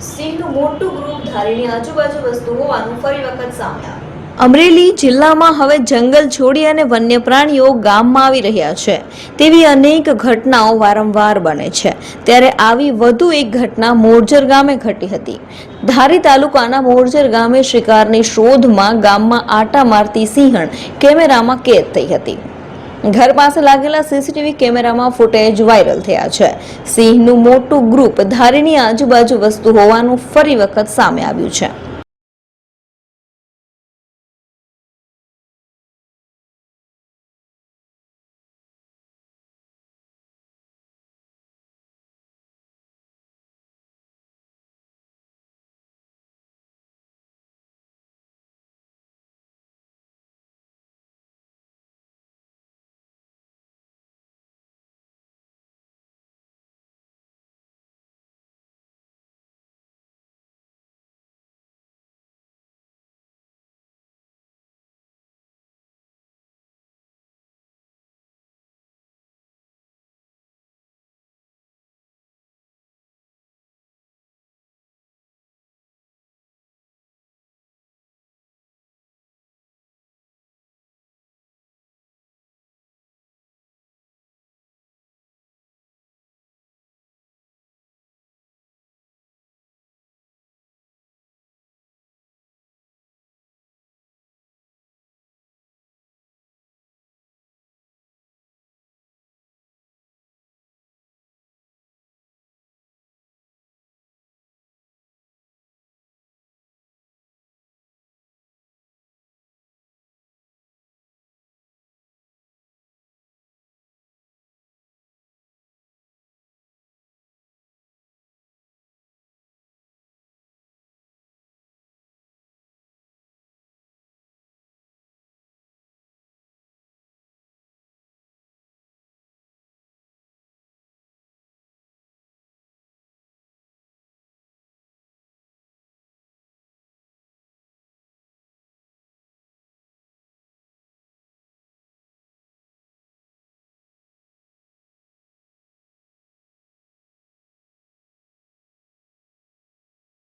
સિંહનું મોટું ગ્રુપ ધારીની આજુબાજુ વસ્તુ હોવાનું ફરી વખત સામે આવ્યું। અમરેલી જિલ્લામાં હવે જંગલ છોડી અને વન્ય પ્રાણીઓ ગામમાં આવી રહ્યા છે તેવી અનેક ઘટનાઓ વારંવાર બને છે। ત્યારે આવી વધુ એક ઘટના મોરજર ગામે ઘટી હતી। ધારી તાલુકાના મોરજર ગામે શિકારની શોધમાં ગામમાં આટા મારતી સિંહણ કેમેરામાં કેદ થઈ હતી। ઘર પાસે લાગેલા સીસીટીવી કેમેરામાં ફૂટેજ વાયરલ થયા છે। સિંહનું મોટું ગ્રુપ ધારીની આજુબાજુ વસ્તુ હોવાનું ફરી વખત સામે આવ્યું છે।